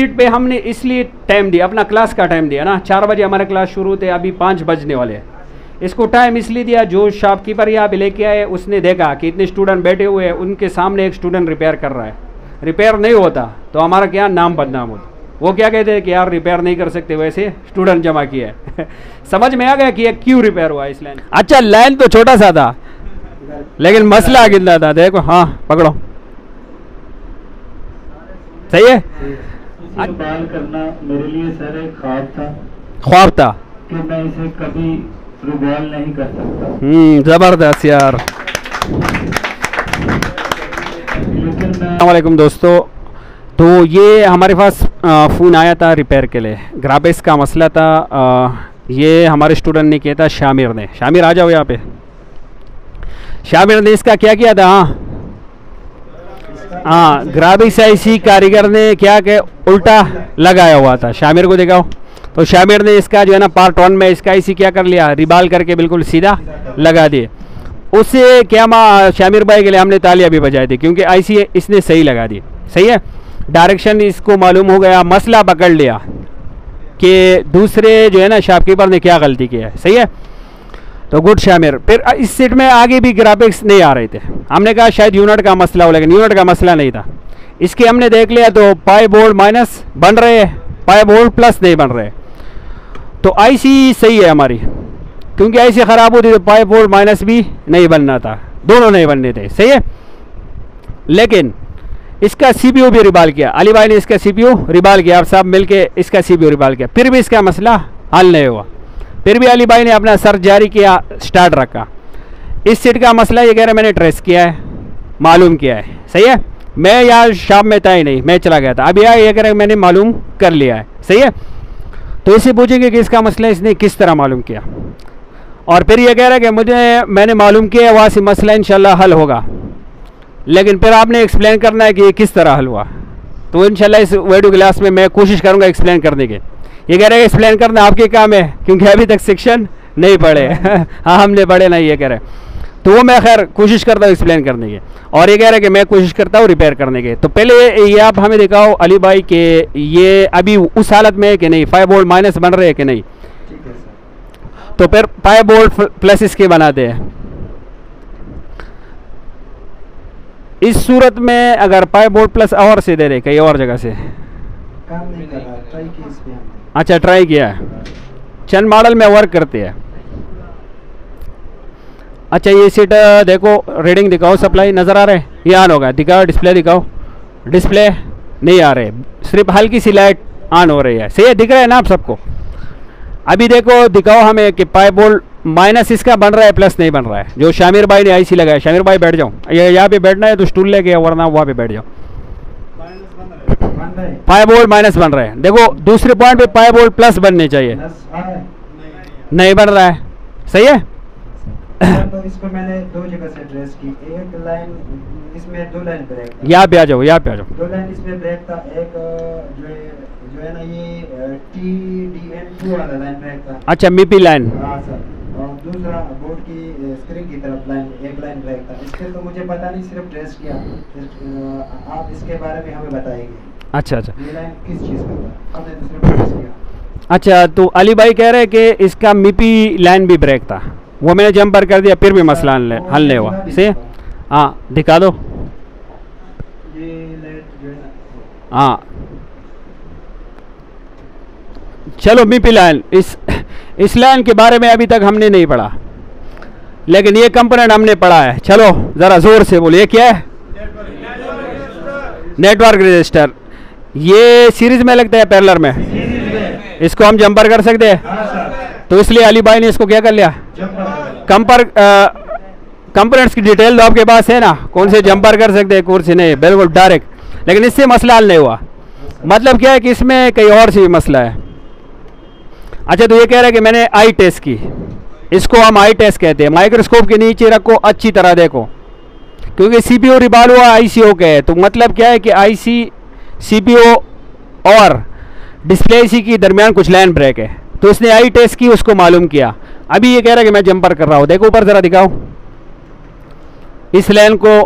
Seat पे हमने इसलिए टाइम दिया, अपना क्लास का टाइम दिया ना, 4 बजे हमारा क्लास शुरू होते, अभी 5 बजने वाले हैं। इसको टाइम इसलिए दिया, जो शॉपकीपर यहाँ पे लेके आए उसने देखा कि इतने स्टूडेंट बैठे हुए हैं, उनके सामने एक स्टूडेंट रिपेयर कर रहा है, रिपेयर नहीं होता तो हमारा क्या नाम बदनाम होता। वो क्या कहते हैं कि यार रिपेयर नहीं कर सकते, वैसे स्टूडेंट जमा किया है। समझ में आ गया कि ये क्यों रिपेयर हुआ इस लाइन। अच्छा, लाइन तो छोटा सा था लेकिन मसला कितना था, देखो। हाँ पकड़ो, सही है। बाल करना मेरे लिए सर एक ख्वाब था कि मैं इसे कभी रिवॉल्व नहीं कर सकता। जबरदस्त यार। अस्सलामुअलैकुम दोस्तों, तो ये हमारे पास फ़ोन आया था रिपेयर के लिए, ग्राफिक्स का मसला था। ये हमारे स्टूडेंट ने किया था, शामिर ने। शामिर आ जाओ यहाँ पे। शामिर ने इसका क्या किया था? हाँ, ग्राफिक्स IC कारीगर ने क्या कि उल्टा लगाया हुआ था। शामिर को दिखाओ। तो शामिर ने इसका जो है ना पार्ट 1 में इसका IC क्या कर लिया, रिबाल करके बिल्कुल सीधा लगा दिए। उससे क्या शामिर भाई के लिए हमने तालियां भी बजाई थी, क्योंकि IC इसने सही लगा दी। सही है, डायरेक्शन इसको मालूम हो गया, मसला पकड़ लिया कि दूसरे जो है ना शॉपकीपर ने क्या गलती की है। सही है, तो गुड शामिर। फिर इस सीट में आगे भी ग्राफिक्स नहीं आ रहे थे, हमने कहा शायद यूनिट का मसला हो, लेकिन यूनिट का मसला नहीं था। इसके हमने देख लिया तो पाई बोर्ड माइनस बन रहे हैं, पाई बोर्ड प्लस नहीं बन रहे। तो IC सही है हमारी, क्योंकि IC ख़राब होती तो पाई बोर्ड माइनस भी नहीं बनना था, दोनों नहीं बनने थे। सही है, लेकिन इसका CPU भी रिबाल किया, अली भाई ने इसका CPU रिबाल किया, आप सब मिलके इसका CPU रिबाल किया, फिर भी इसका मसला हल नहीं हुआ। फिर भी अली भाई ने अपना सर जारी किया, स्टार्ट रखा। इस सीट का मसला ये कह रहे मैंने ट्रेस किया है, मालूम किया है। सही है, मैं यहाँ शॉप में था ही नहीं, मैं चला गया था। अब यहाँ ये कह रहे मैंने मालूम कर लिया है। सही है, तो इसे पूछेंगे कि इसका मसला इसने किस तरह मालूम किया, और फिर ये कह रहा है कि मैंने मालूम किया, वहाँ से मसला इंशाल्लाह हल होगा। लेकिन फिर आपने एक्सप्लेन करना है कि ये किस तरह हल हुआ। तो इंशाल्लाह इस वीडियो क्लास में मैं कोशिश करूँगा एक्सप्लेन करने की। ये कह रहे हैं एक्सप्लेन करना आपके काम है, क्योंकि अभी तक सेक्शन नहीं पढ़े। हाँ, हमने पढ़े नहीं, ये कह रहे। तो वो मैं खैर कोशिश करता हूँ एक्सप्लेन करने की, और ये कह रहे हैं कि मैं कोशिश करता हूँ रिपेयर करने की। तो पहले ये आप हमें दिखाओ अली भाई कि ये अभी उस हालत में है कि नहीं, 5 वोल्ट माइनस बन रहे हैं कि नहीं। तो फिर 5 वोल्ट प्लस इसके बनाते हैं। इस सूरत में अगर 5 वोल्ट प्लस और से दे रहे कहीं और जगह से काम नहीं कर रहा, ट्राई किया इस पे हमने। अच्छा, ट्राई किया है, चंद मॉडल में वर्क करते हैं। अच्छा, ये सीट देखो, रीडिंग दिखाओ, सप्लाई नज़र आ रहा है, ये ऑन होगा, दिखाओ डिस्प्ले, दिखाओ डिस्प्ले नहीं आ रहे, सिर्फ हल्की सी लाइट ऑन हो रही है। सही है, दिख रहा है ना आप सबको। अभी देखो, दिखाओ हमें कि 5 वोल्ट माइनस इसका बन रहा है, प्लस नहीं बन रहा है। जो शामिर भाई ने IC लगाया, शामिर भाई बैठ जाओ, ये यहाँ पे बैठना है तो स्टूल लेके, वरना वहाँ पे बैठ जाओ। 5 वोल्ट माइनस बन रहा है, देखो दूसरे पॉइंट पे 5 वोल्ट प्लस बनने चाहिए, नहीं बन रहा है। सही है, तो इसको मैंने 2 जगह से ट्रेस की, एक लाइन इसमें 2 लाइन ब्रेक था। यहाँ पे आ जाओ, यहाँ पे आ जाओ। 2 लाइन इसमें ब्रेक था, एक जो है ना ये TDN2 वाला लाइन ब्रेक था। अच्छा, MIPI लाइन। हाँ सर, और दूसरा बोर्ड की स्क्रीन की तरफ लाइन, एक लाइन ब्रेक था। इसके तो मुझे पता नहीं, सिर्फ ट्रेस किया। आप इसके बारे में हमें बताएंगे। अच्छा, ये लाइन किस चीज़ का था, हमने तो सिर्फ ट्रेस किया। अच्छा, तो अली भाई कह रहे हैं कि इसका MIPI लाइन भी ब्रेक था, वो मैंने जंपर कर दिया, फिर भी मसला हल नहीं हुआ। सही, हाँ दिखा दो। ये लाइट जो है, हाँ चलो, MIPI लाइन, इस लाइन के बारे में अभी तक हमने नहीं पढ़ा, लेकिन ये कंपोनेंट हमने पढ़ा है। चलो ज़रा ज़ोर से बोलिए, क्या है? Network register. ये सीरीज में लगता है, पैरेलल में? इसको हम जंपर कर सकते हैं, तो इसलिए अली भाई ने इसको क्या कर लिया, कंपोनेंट्स की डिटेल तो आपके पास है ना, कौन से जंपर कर सकते हैं, कोर्स नहीं, बिल्कुल डायरेक्ट। लेकिन इससे मसला हल नहीं हुआ। मतलब क्या है कि इसमें कहीं और से भी मसला है। अच्छा, तो ये कह रहा है कि मैंने आई टेस्ट की, इसको हम आई टेस्ट कहते हैं। माइक्रोस्कोप के नीचे रखो, अच्छी तरह देखो, क्योंकि CPU रिबाल हुआ, IC ओके है। तो मतलब क्या है कि IC CPU और डिस्प्ले IC के दरमियान कुछ लाइन ब्रेक है, तो इसने आई टेस्ट की, उसको मालूम किया। अभी ये कह रहा है कि मैं जंपर कर रहा हूँ, देखो ऊपर ज़रा दिखाओ, इस लाइन को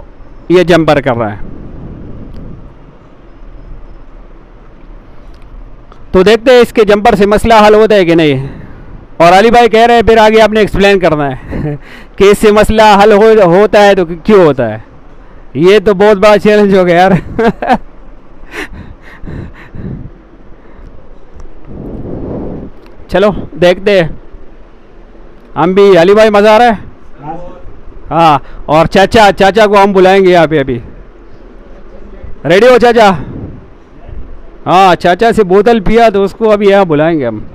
ये जंपर कर रहा है। तो देखते हैं इसके जंपर से मसला हल होता है कि नहीं। और अली भाई कह रहे हैं फिर आगे आपने एक्सप्लेन करना है कि इससे मसला हल होता है तो क्यों होता है। ये तो बहुत बड़ा चैलेंज हो गया यार चलो देखते हैं हम भी। अली भाई मज़ा आ रहा है। हाँ, और चाचा को हम बुलाएंगे यहाँ पे अभी। रेडी हो चाचा? हाँ, चाचा से बोतल पिया तो उसको अभी यहाँ बुलाएंगे हम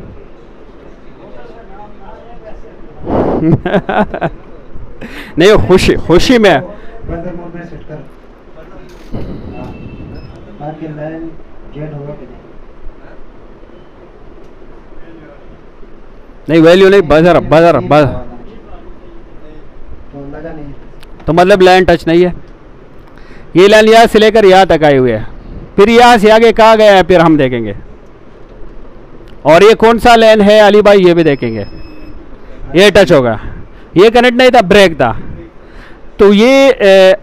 नहीं, खुशी में नहीं, वैल्यू नहीं, बजर तो मतलब लाइन टच नहीं है। ये लाइन यहाँ से लेकर यहाँ तक आई हुई है, फिर यहाँ से आगे कहाँ गया है फिर हम देखेंगे। और ये कौन सा लाइन है अली भाई ये भी देखेंगे। ये टच होगा, ये कनेक्ट नहीं था, ब्रेक था। तो ये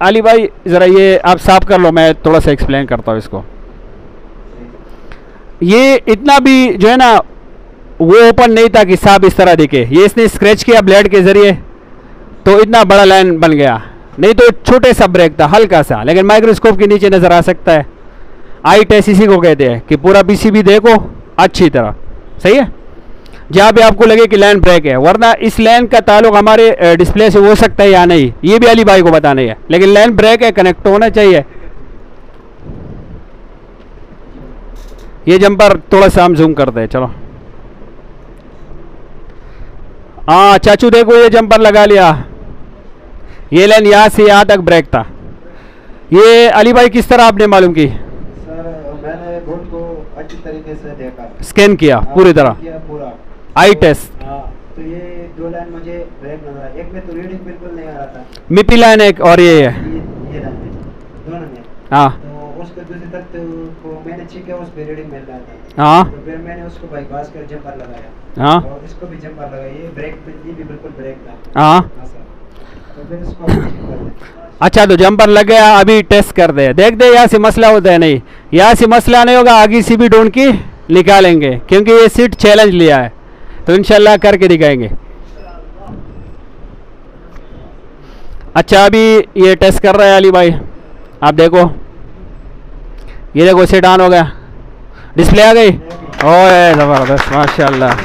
अली भाई ज़रा ये आप साफ कर लो, मैं थोड़ा सा एक्सप्लेन करता हूँ इसको। ये इतना भी जो है ना वो ओपन नहीं था कि साफ इस तरह दिखे। ये इसने स्क्रैच किया ब्लेड के ज़रिए तो इतना बड़ा लाइन बन गया, नहीं तो छोटे सा ब्रेक था हल्का सा, लेकिन माइक्रोस्कोप के नीचे नज़र आ सकता है। आई टेस्ट इसी को कहते हैं कि पूरा पीसीबी देखो अच्छी तरह, सही है, जहाँ पे आपको लगे कि लाइन ब्रेक है। वरना इस लाइन का ताल्लुक हमारे डिस्प्ले से हो सकता है या नहीं, ये भी अली भाई को बताना है, लेकिन लाइन ब्रेक है, कनेक्ट होना चाहिए। ये जंपर थोड़ा सा हम जूम करते हैं, चलो। हाँ चाचू देखो, ये जंपर लगा लिया, ये लाइन यहाँ से यहाँ तक ब्रेक था। ये अली भाई किस तरह आपने मालूम की? सर मैंने बोर्ड को अच्छी तरीके से देखा, स्कैन किया पूरी तरह, पूरा आई टेस्ट। हाँ, तो ये दो लाइन मुझे ब्रेक नजर आया, एक में तो रीडिंग बिल्कुल नहीं आ रहा था, मिपी लाइन एक और ये है, ये लाइन में दोनों में। हाँ तो उसको दूसरी तक को मैंने चेक किया, उस पे रीडिंग मिल रहा था। हाँ तो फिर मैंने उसको बाईपास कर जंपर लगाया, हाँ और इसको भी जंपर लगाया, ये ब्रेक ये भी बिल्कुल ब्रेक था। हाँ। हाँ सर, तो फिर इसको चेक कर दें। अच्छा, तो जंपर लग गया, अभी टेस्ट कर दे, देख दे यहाँ से मसला होता है नहीं, यहाँ से मसला नहीं होगा, आगे से भी ढूंढ के निकालेंगे, क्योंकि ये सीट चैलेंज लिया है तो इंशाल्लाह करके दिखाएंगे। अच्छा, अभी ये टेस्ट कर रहा है अली भाई, आप देखो, ये देखो सीट ऑन हो गया, डिस्प्ले आ गई। ओए ज़बरदस्त, माशाल्लाह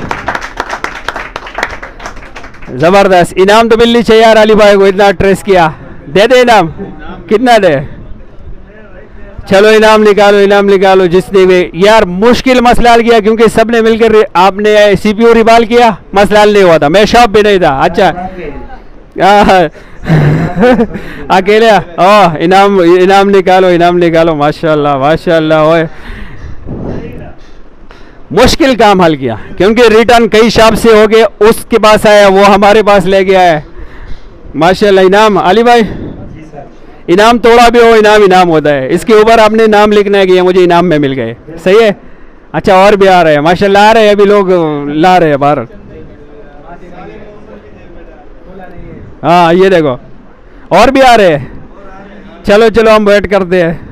ज़बरदस्त। इनाम तो मिलनी चाहिए यार अली भाई को, इतना ट्रेस किया। दे दे इनाम, कितना दे? चलो इनाम निकालो जिसने भी। यार मुश्किल मसला हल किया, क्योंकि सबने मिलकर आपने सीपीयू रिबाल किया, मसला हल नहीं हुआ था, मैं शॉप भी नहीं था। अच्छा अकेले इनाम निकालो, माशाल्लाह ओए, मुश्किल काम हल किया, क्योंकि रिटर्न कई शॉप से हो गए, उसके पास आया, वो हमारे पास ले गया है, माशाल्लाह। इनाम अली भाई, इनाम थोड़ा भी हो, इनाम होता है। इसके ऊपर आपने नाम लिखना है कि ये मुझे इनाम में मिल गए, सही है। अच्छा, और भी आ रहे हैं माशाल्लाह, आ रहे हैं अभी लोग, ला रहे हैं बाहर। हाँ ये देखो, और भी आ रहे हैं। चलो हम वेट करते हैं।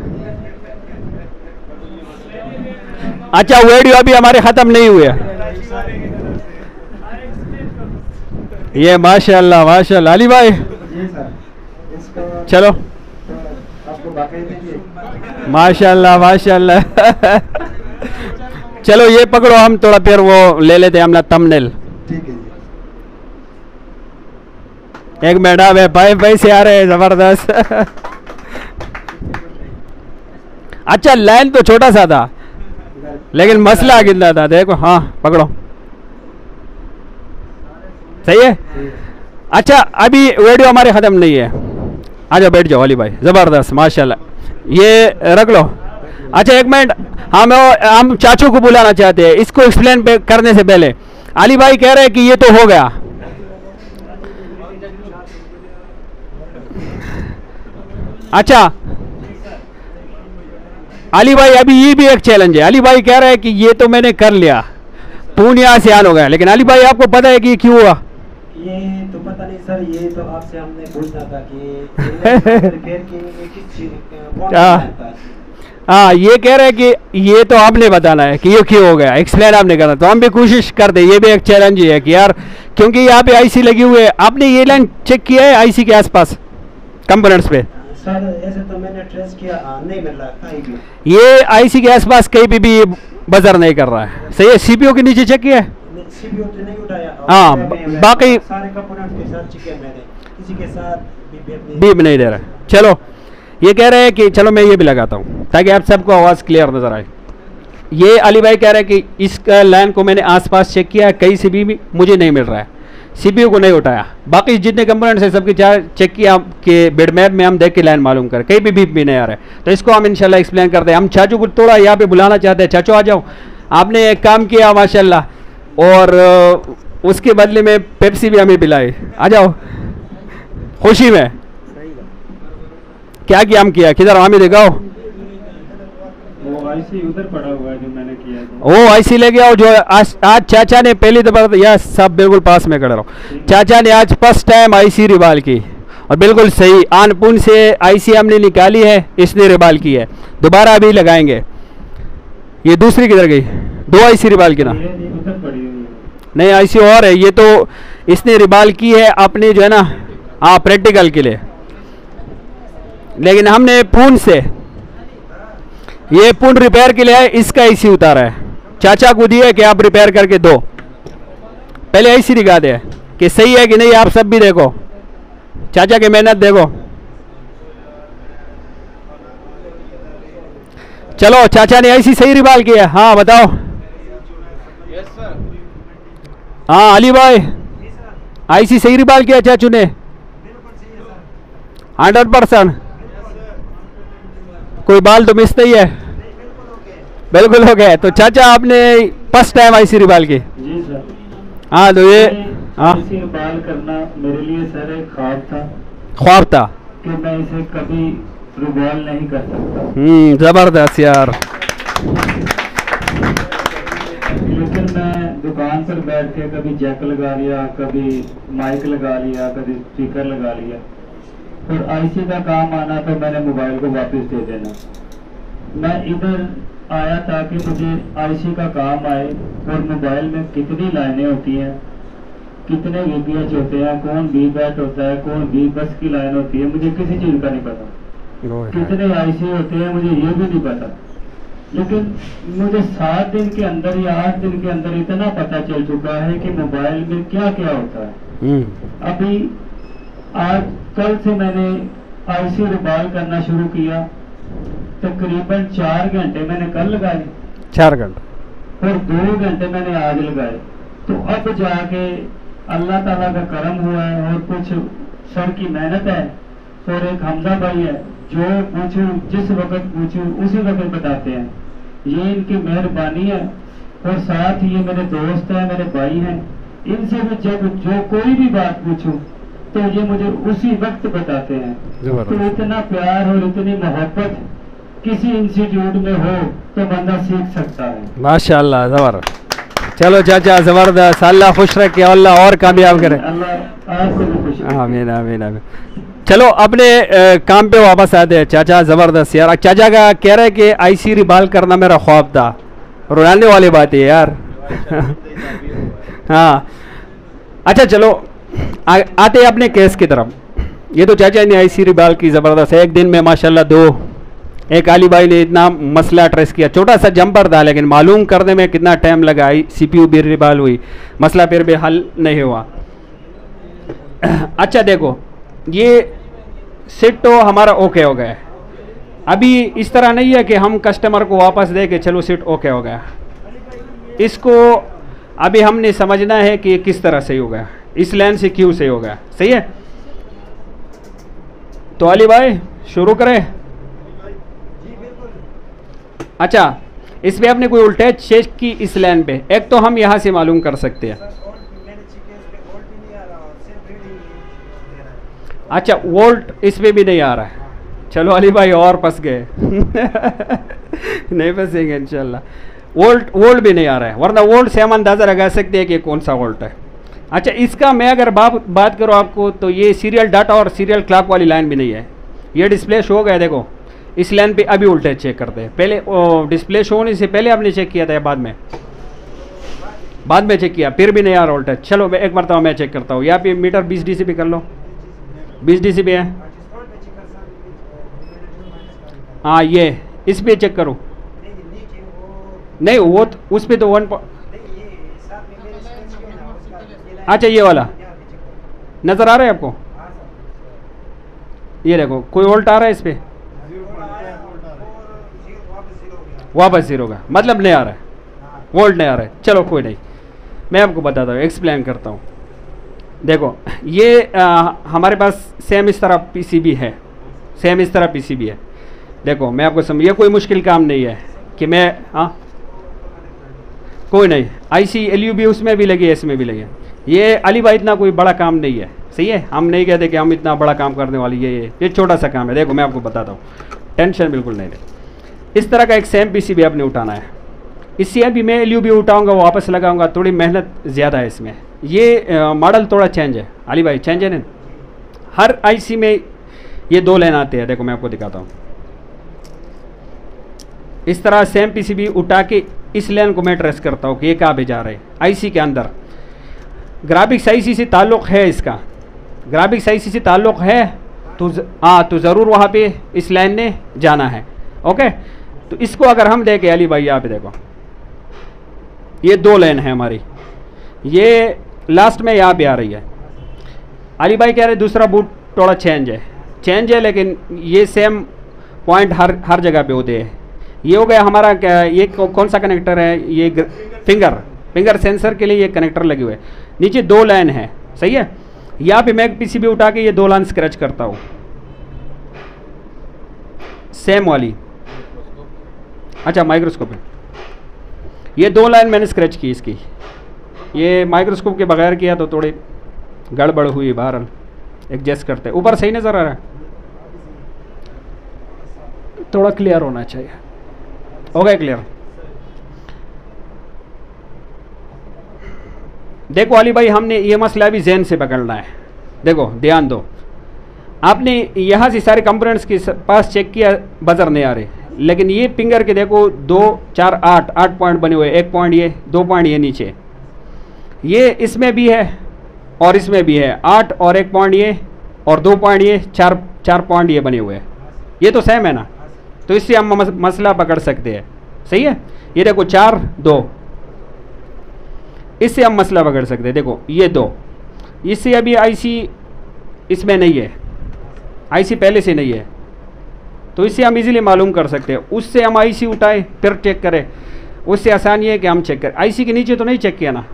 अच्छा, वीडियो अभी हमारे ख़त्म नहीं हुए। ये माशाल्लाह अली भाई, चलो माशाल्लाह चलो ये पकड़ो, हम थोड़ा फिर वो ले लेते हैं अपना थंबनेल। एक मैडम है, भाई से आ रहे हैं, जबरदस्त अच्छा, लाइन तो छोटा सा था, लेकिन मसला कितना था देखो। हाँ पकड़ो, सही है। अच्छा, अभी वीडियो हमारे ख़त्म नहीं है, आ जाओ बैठ जाओ अली भाई, ज़बरदस्त माशाल्लाह। ये रख लो। अच्छा एक मिनट, हम चाचू को बुलाना चाहते हैं, इसको एक्सप्लेन करने से पहले। अली भाई कह रहे हैं कि ये तो हो गया। अच्छा अली भाई, अभी ये भी एक चैलेंज है। अली भाई कह रहे हैं कि ये तो मैंने कर लिया, पूर्ण यहाँ से ऑन हो गया, लेकिन अली भाई आपको पता है कि ये क्यों हुआ? ये तो पता नहीं सर, ये तो आपसे हमने पूछना था कि हाँ, ये कह रहे हैं कि ये तो आपने बताना है कि ये क्यों हो गया, एक्सप्लेन आपने करना। तो हम भी कोशिश करते हैं, ये भी एक चैलेंज ही है कि यार, क्योंकि यहाँ पे आईसी लगी हुई है। आपने ये लाइन चेक किया है आईसी के आसपास कंपोनेंट्स पे? सर ऐसे तो मैंने ट्रेस किया, नहीं मिल रहा कहीं भी। ये आईसी के आसपास कहीं पे भी बजर नहीं कर रहा है, सही है। सीपीयू के नीचे चेक किया है? सीपीयू तो नहीं उठाया। हाँ, बाकी सारे कंपोनेंट्स के साथ चेक किया मैंने, किसी के साथ बीप नहीं दे रहा है। चलो, ये कह रहे हैं कि चलो मैं ये भी लगाता हूँ ताकि आप सबको आवाज़ क्लियर नज़र आए। ये अली भाई कह रहे हैं कि इस लाइन को मैंने आसपास चेक किया, कहीं से भी मुझे नहीं मिल रहा है, सीपीयू को नहीं उठाया। बाकी जितने कंपोनेंट्स हैं सबकी चेक किया कि बिटमैप में हम देख के लाइन मालूम कर, कहीं भी बीप भी नहीं आ रहा है। तो इसको हम इंशाल्लाह एक्सप्लेन करते हैं। हम चाचू को थोड़ा यहाँ पे बुलाना चाहते हैं। चाचू आ जाओ, आपने एक काम किया माशाल्लाह, और उसके बदले में पेप्सी भी हमें पिलाई। आ जाओ, खुशी में क्या काम किया, किधर हमें दिखाओ। वो आईसी उधर पड़ा हुआ है जो मैंने किया था। वो आईसी ले गया जो आज चाचा ने पहली दफा, या सब बिल्कुल पास में खड़े रहो, चाचा ने आज फर्स्ट टाइम आईसी रिबाल की, और बिल्कुल सही आनपुन से आईसी हमने निकाली है, इसने रिबाल की है। दोबारा अभी लगाएंगे। ये दूसरी किधर गई? दो आईसी रिबाल की ना, उधर पड़ी हुई है। नहीं आईसी और है। ये तो इसने रिबाल की है अपने जो है ना, हाँ प्रैक्टिकल के लिए, लेकिन हमने पून से ये पून रिपेयर के लिए इसका आईसी उतारा है। चाचा को दिए कि आप रिपेयर करके दो, पहले आईसी दिखा दे कि सही है कि नहीं। आप सब भी देखो, चाचा की मेहनत देखो। चलो, चाचा ने आईसी सही रिबाल किया। हाँ बताओ। हाँ अली भाई, आईसी सही रिबाल किया चाचू ने 100%। कोई बाल तो मिसता ही है, बिल्कुल हो गया। तो चाचा आपने फर्स्ट टाइम आईसी रिबाल की? जी सर। हाँ तो ये आईसी रिबाल करना मेरे लिए सर एक ख्वाब था कि मैं इसे कभी रिबाल नहीं कर सकता। जबरदस्त यार। लेकिन मैं दुकान पर बैठ के कभी जैक लगा लिया, कभी माइक लगा लिया, कभी स्पीकर लगा लिया, और आईसी का काम आना तो मैंने मोबाइल को वापस दे देना। मैं इधर आया ताकि मुझे आईसी का काम आए, और मोबाइल में कितनी लाइनें होती हैं, कितने वीपीएच होते हैं, कौन बी बैट होता है, कौन बी बस की लाइन होती है, मुझे किसी चीज़ का नहीं पता। कितने आईसी होते हैं मुझे ये भी नहीं पता। लेकिन मुझे 7 दिन के अंदर या 8 दिन के अंदर इतना पता चल चुका है कि मोबाइल में क्या क्या होता है। अभी आज कल से मैंने आईसी रिबाल करना शुरू किया, तकरीबन 4 घंटे मैंने कल लगाए, 4 घंटे, और 2 घंटे मैंने आज लगाए। तो अब जाके अल्लाह ताला का करम हुआ है, और कुछ सर की मेहनत है, और एक हमजा भाई है जो पूछूं जिस वक्त पूछूं उसी वक्त बताते हैं। ये इनकी मेहरबानी है, और साथ ही ये मेरे दोस्त हैं, मेरे भाई हैं। इनसे भी जब जो कोई भी बात पूछूं तो ये मुझे उसी वक्त बताते हैं। तो इतना प्यार और इतनी मोहब्बत किसी इंस्टीट्यूट में हो तो बंदा सीख सकता है। माशाल्लाह, जबरदस्त। चलो चाचा, जबरदस्त। अल्लाह खुश रखे, अल्लाह और कामयाब करे। अल्लाह आपको भी खुश रखे। आमीन आमीन आमीन। चलो अपने काम पे वापस आते हैं। चाचा ज़बरदस्त यार। चाचा का कह रहे हैं कि आईसी रिबाल करना मेरा ख्वाब था। रुलाने वाली बात है यार। हाँ अच्छा, चलो आते हैं अपने केस की तरफ। ये तो चाचा ने आईसी रिबाल की ज़बरदस्त है। एक दिन में माशाल्लाह 2, एक अली भाई ने इतना मसला ट्रेस किया। छोटा सा जंपर था, लेकिन मालूम करने में कितना टाइम लगा। सीपीयू भी रिबाल हुई, मसला फिर भी हल नहीं हुआ। अच्छा देखो, ये सेट तो हमारा ओके हो गया। अभी इस तरह नहीं है कि हम कस्टमर को वापस दे के चलो सेट ओके हो गया। इसको अभी हमने समझना है कि किस तरह सही हो गया, इस लाइन से क्यों सही हो गया। सही है, तो अली भाई शुरू करें। अच्छा, इस पे आपने कोई वोल्टेज चेक की इस लाइन पे? एक तो हम यहाँ से मालूम कर सकते हैं। अच्छा, वोल्ट इस पे भी नहीं आ रहा है। चलो अली भाई और फंस गए। नहीं फंसेंगे इंशाल्लाह। वोल्ट भी नहीं आ रहा है, वरना वोल्ट से हम अंदाज़ा लगा सकते हैं कि कौन सा वोल्ट है। अच्छा, इसका मैं अगर बात करूँ आपको, तो ये सीरियल डाटा और सीरियल क्लॉक वाली लाइन भी नहीं है। ये डिस्प्ले शो हो गया, देखो इस लाइन पे अभी उल्टे चेक करते हैं। पहले डिस्प्ले शो होने से पहले आपने चेक किया था या बाद में? बाद में चेक किया, फिर भी नहीं आ रहा उल्टा। चलो मैं एक मरतबा मैं चेक करता हूँ। यहाँ पे मीटर 20 DCP कर लो, 20 DCP है। हाँ ये इस पे चेक करो। नहीं वो उस पे तो 1 अच्छा ये वाला नज़र आ रहा है आपको? ये देखो कोई वोल्ट आ रहा है इस पे? वापस जीरो का मतलब नहीं आ रहा है, वोल्ट नहीं आ रहा है। चलो कोई नहीं, मैं आपको बताता हूँ, एक्सप्लेन करता हूँ। देखो ये हमारे पास सेम इस तरह PCB है, सेम इस तरह PCB है। देखो मैं आपको समझ, ये कोई मुश्किल काम नहीं है कि मैं कोई नहीं, IC LUB उसमें भी लगी है, इसमें भी लगी है। ये अली भाई इतना कोई बड़ा काम नहीं है, सही है। हम नहीं कहते कि हम इतना बड़ा काम करने वाली, ये छोटा सा काम है। देखो मैं आपको बताता हूँ, टेंशन बिल्कुल नहीं ले। इस तरह का एक सेम PCB आपने उठाना है। इससे अभी मैं LUB उठाऊंगा, वापस लगाऊंगा, थोड़ी मेहनत ज़्यादा है इसमें। ये मॉडल थोड़ा चेंज है अली भाई, चेंज है ना। हर IC में ये 2 लाइन आते हैं। देखो मैं आपको दिखाता हूँ, इस तरह सेम PCB उठा के इस लाइन को मैं ट्रेस करता हूँ कि ये कहाँ पे जा रहा है। IC के अंदर ग्राफिक्स IC से ताल्लुक़ है, इसका ग्राफिक्स IC से ताल्लुक़ है तो तो ज़रूर वहाँ पे इस लाइन ने जाना है। ओके, तो इसको अगर हम देखें अली भाई, यहाँ पे देखो ये 2 लाइन है हमारी, ये लास्ट में यहाँ पे आ रही है। अली भाई कह रहे दूसरा बूट थोड़ा चेंज है, लेकिन ये सेम पॉइंट हर जगह पे होते हैं। ये हो गया हमारा ये कौन सा कनेक्टर है? ये फिंगर सेंसर के लिए ये कनेक्टर लगे हुए। नीचे 2 लाइन है, सही है। यहाँ पे मैं PCB उठा के ये 2 लाइन स्क्रैच करता हूँ, सेम वाली। अच्छा माइक्रोस्कोप है, ये 2 लाइन मैंने स्क्रैच की इसकी। ये माइक्रोस्कोप के बगैर किया तो थोड़ी गड़बड़ हुई, बहरहाल एडजस्ट करते। ऊपर सही नज़र आ रहा है, थोड़ा क्लियर होना चाहिए। हो गया क्लियर? देखो अली भाई, हमने ये मसला भी जहन से पकड़ना है। देखो ध्यान दो, आपने यहाँ से सारे कंपोनेंट्स के पास चेक किया, बजर नहीं आ रहे, लेकिन ये फिंगर के देखो 2 4 8 पॉइंट बने हुए। 1 पॉइंट ये, 2 पॉइंट ये नीचे, ये इसमें भी है और इसमें भी है। 8 और 1 पॉइंट ये और 2 पॉइंट ये, 4 पॉइंट ये बने हुए हैं। ये तो सेम है ना, तो इससे हम मसला पकड़ सकते हैं, सही है। ये देखो 4 2, इससे हम मसला पकड़ सकते हैं। देखो ये 2, इससे अभी IC इसमें नहीं है, IC पहले से नहीं है, तो इससे हम इजीली मालूम कर सकते हैं। उससे हम IC उठाए फिर चेक करें, उससे आसानी है कि हम चेक करें। IC के नीचे तो नहीं चेक किया ना,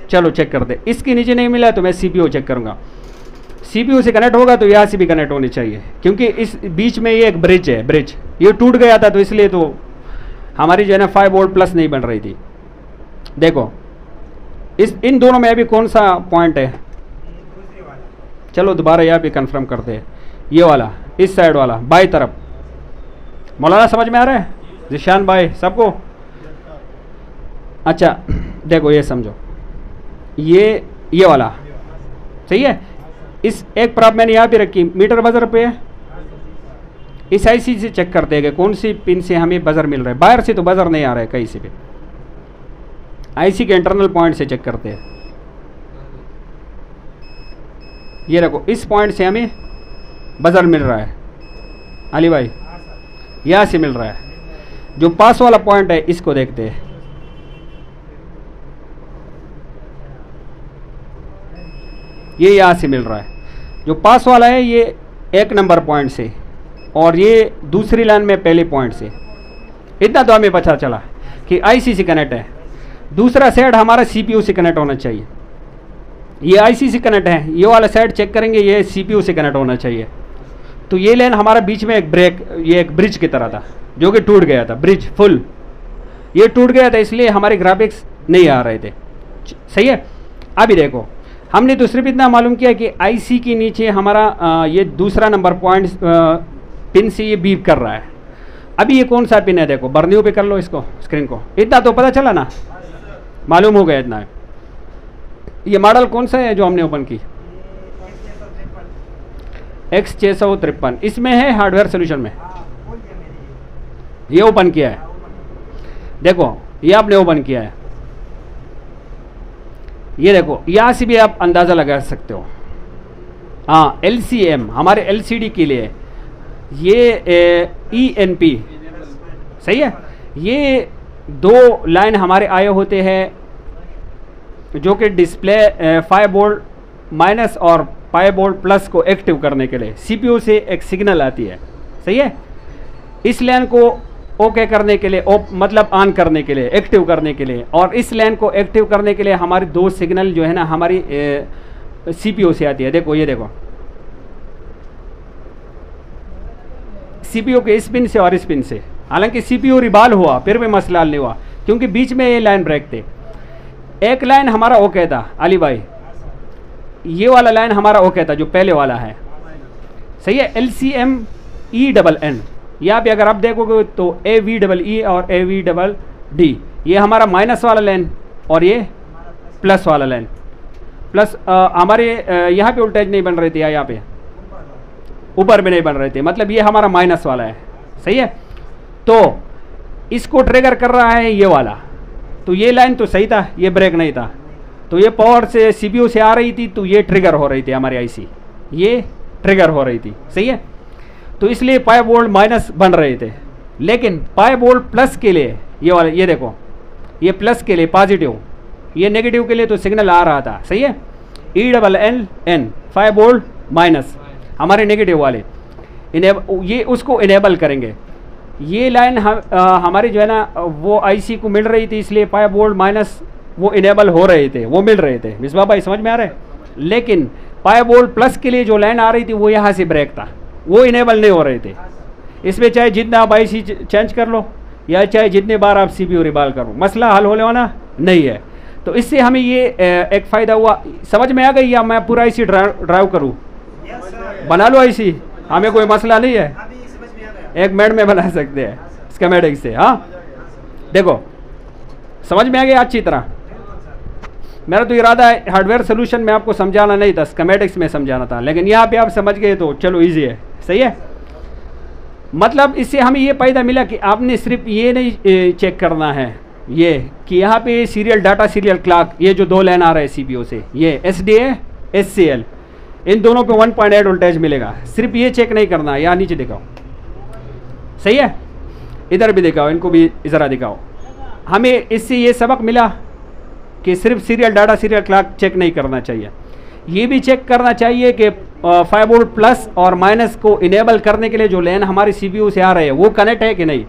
चलो चेक कर दे। इसके नीचे नहीं मिला तो मैं CPU चेक करूँगा। CPU से कनेक्ट होगा तो यहाँ से भी कनेक्ट होनी चाहिए, क्योंकि इस बीच में ये एक ब्रिज है। ब्रिज ये टूट गया था, तो इसलिए तो हमारी जो है ना 5 वोल्ट प्लस नहीं बन रही थी। देखो इन दोनों में अभी कौन सा पॉइंट है? चलो दोबारा यहाँ पे कंफर्म करते हैं। ये वाला, इस साइड वाला, बाई तरफ। मौलाना समझ में आ रहा है? जिशान भाई सबको? अच्छा देखो ये समझो, ये वाला सही है। इस एक प्राप मैंने यहाँ पे रखी, मीटर बजर पे है। इस IC से चेक करते हैं कि कौन सी पिन से हमें बजर मिल रहा है। बाहर से तो बजर नहीं आ रहा है कहीं से भी, IC के इंटरनल पॉइंट से चेक करते हैं। ये देखो इस पॉइंट से हमें बजर मिल रहा है अली भाई, यहाँ से मिल रहा है। जो पास वाला पॉइंट है इसको देखते हैं। ये यहाँ से मिल रहा है। जो पास वाला है ये 1 नंबर पॉइंट से, और ये दूसरी लाइन में पहले पॉइंट से। इतना तो हमें पता चला कि IC से कनेक्ट है। दूसरा साइड हमारा CPU से कनेक्ट होना चाहिए। ये IC से कनेक्ट है, ये वाला साइड चेक करेंगे, ये CPU से कनेक्ट होना चाहिए। तो ये लाइन हमारा बीच में एक ये एक ब्रिज की तरह था, जो कि टूट गया था। ब्रिज फुल ये टूट गया था, इसलिए हमारे ग्राफिक्स नहीं आ रहे थे, सही है। अभी देखो हमने तो सिर्फ इतना मालूम किया कि IC के नीचे हमारा ये दूसरा नंबर पॉइंट पिन से ये बीप कर रहा है। अभी ये कौन सा पिन है? देखो बर्न्यू पे कर लो इसको, स्क्रीन को। इतना तो पता चला ना, मालूम हो गया इतना। ये मॉडल कौन सा है जो हमने ओपन की? X653। इसमें है हार्डवेयर सोल्यूशन में। ये ओपन किया है, देखो ये आपने ओपन किया है, ये देखो यहां से भी आप अंदाजा लगा सकते हो। हाँ LCM हमारे LCD के लिए ये ENP सही है। ये दो लाइन हमारे आए होते हैं जो कि डिस्प्ले 5 वोल्ट माइनस और 5 वोल्ट प्लस को एक्टिव करने के लिए CPU से एक सिग्नल आती है, सही है। इस लाइन को ओके करने के लिए मतलब ऑन करने के लिए, एक्टिव करने के लिए, और इस लाइन को एक्टिव करने के लिए हमारी दो सिग्नल जो है ना हमारी CPU से आती है। देखो ये देखो CPU के इस पिन से और इस पिन से, हालांकि CPU रिबाल हुआ फिर भी मसला नहीं हुआ क्योंकि बीच में ये लाइन ब्रेक थे। एक लाइन हमारा ओके था अली भाई, ये वाला लाइन हमारा ओके था जो पहले वाला है, सही है। LCM ENN यहाँ पे अगर आप देखोगे तो AVEE और AVED ये हमारा माइनस वाला लाइन और ये प्लस वाला लाइन। प्लस हमारे यहाँ पे वोल्टेज नहीं बन रहे थे, यहाँ पे ऊपर में नहीं बन रहे थे, मतलब ये हमारा माइनस वाला है, सही है। तो इसको ट्रिगर कर रहा है ये वाला, तो ये लाइन तो सही था, ये ब्रेक नहीं था, तो ये पावर से CPU से आ रही थी, तो ये ट्रिगर हो रही थी हमारी IC, ये ट्रिगर हो रही थी, सही है। तो इसलिए 5 वोल्ट माइनस बन रहे थे, लेकिन 5 वोल्ट प्लस के लिए ये वाला, ये देखो ये प्लस के लिए पॉजिटिव, ये नेगेटिव के लिए तो सिग्नल आ रहा था, सही है। ENN 5 वोल्ट माइनस हमारे नेगेटिव वाले ये उसको इनेबल करेंगे। ये लाइन हमारी जो है ना वो IC को मिल रही थी, इसलिए 5 वोल्ट माइनस वो इनेबल हो रहे थे, वो मिल रहे थे। मिसबा भाई समझ में आ रहा है। लेकिन 5 वोल्ट प्लस के लिए जो लाइन आ रही थी वो यहाँ से ब्रेक था, वो इनेबल नहीं हो रहे थे। इसमें चाहे जितना आप IC चेंज कर लो या चाहे जितने बार आप CPU रिबाल करो, मसला हल होने वाला नहीं है। तो इससे हमें ये एक फ़ायदा हुआ। समझ में आ गई या मैं पूरा IC ड्राइव करूँ? बना लो IC, हमें कोई मसला नहीं है, 1 मिनट में बना सकते हैं स्कीमेटिक से। हाँ देखो समझ में आ गया अच्छी तरह। मेरा तो इरादा है हार्डवेयर सोल्यूशन में आपको समझाना नहीं था, स्कीमेटिक्स में समझाना था, लेकिन यहाँ पे आप समझ गए तो चलो इजी है, सही है। मतलब इससे हमें ये फायदा मिला कि आपने सिर्फ ये नहीं चेक करना है ये कि यहाँ पे सीरियल डाटा सीरियल क्लॉक, ये जो दो लाइन आ रहा है CPU से, ये SDA SCL, इन दोनों पे 1.8 वोल्टेज मिलेगा। सिर्फ ये चेक नहीं करना, यहाँ नीचे दिखाओ, सही है, इधर भी दिखाओ, इनको भी ज़रा दिखाओ। हमें इससे ये सबक मिला कि सिर्फ serial data serial clock check नहीं करना चाहिए, ये भी चेक करना चाहिए कि 5 वोल्ट प्लस और माइनस को इनेबल करने के लिए जो लाइन हमारी CPU से आ रहे हैं वो कनेक्ट है कि नहीं।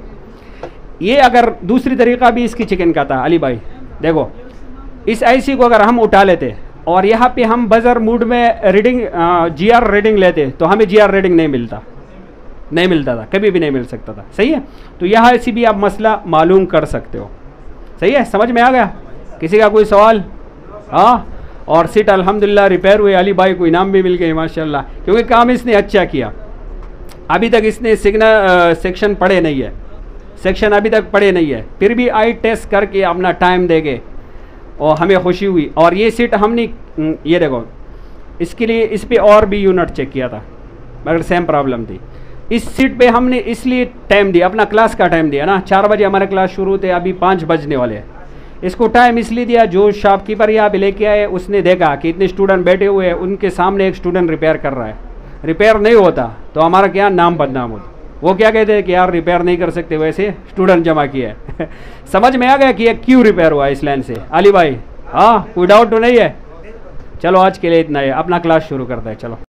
ये अगर दूसरी तरीका भी इसकी चिकन का था अली भाई, देखो इस IC को अगर हम उठा लेते और यहाँ पे हम बजर मूड में रीडिंग GR रीडिंग लेते तो हमें GR रीडिंग नहीं मिलता था, कभी भी नहीं मिल सकता था, सही है। तो यहाँ ऐसी भी आप मसला मालूम कर सकते हो, सही है। समझ में आ गया? किसी का कोई सवाल? हाँ, और सीट अल्हम्दुलिल्लाह रिपेयर हुए, अली भाई को इनाम भी मिल गए माशाल्लाह, क्योंकि काम इसने अच्छा किया। अभी तक इसने सेक्शन पढ़े नहीं है, सेक्शन अभी तक पढ़े नहीं है, फिर भी आई टेस्ट करके अपना टाइम देंगे और हमें खुशी हुई। और ये सीट हमने ये देखो इसके लिए इस पर और भी यूनिट चेक किया था मगर सेम प्रॉब्लम थी। इस सीट पे हमने इसलिए टाइम दिया, अपना क्लास का टाइम दिया ना, 4 बजे हमारे क्लास शुरू होते, अभी 5 बजने वाले हैं। इसको टाइम इसलिए दिया, जो शॉपकीपर यहाँ पे लेके आए उसने देखा कि इतने स्टूडेंट बैठे हुए हैं, उनके सामने एक स्टूडेंट रिपेयर कर रहा है, रिपेयर नहीं होता तो हमारा क्या नाम बदनाम होता। वो क्या कहते हैं कि यार रिपेयर नहीं कर सकते, वैसे स्टूडेंट जमा किया है। समझ में आ गया कि ये क्यों रिपेयर हुआ इस लाइन से अली भाई? हाँ, कोई डाउट तो नहीं है? चलो आज के लिए इतना है, अपना क्लास शुरू करते हैं, चलो।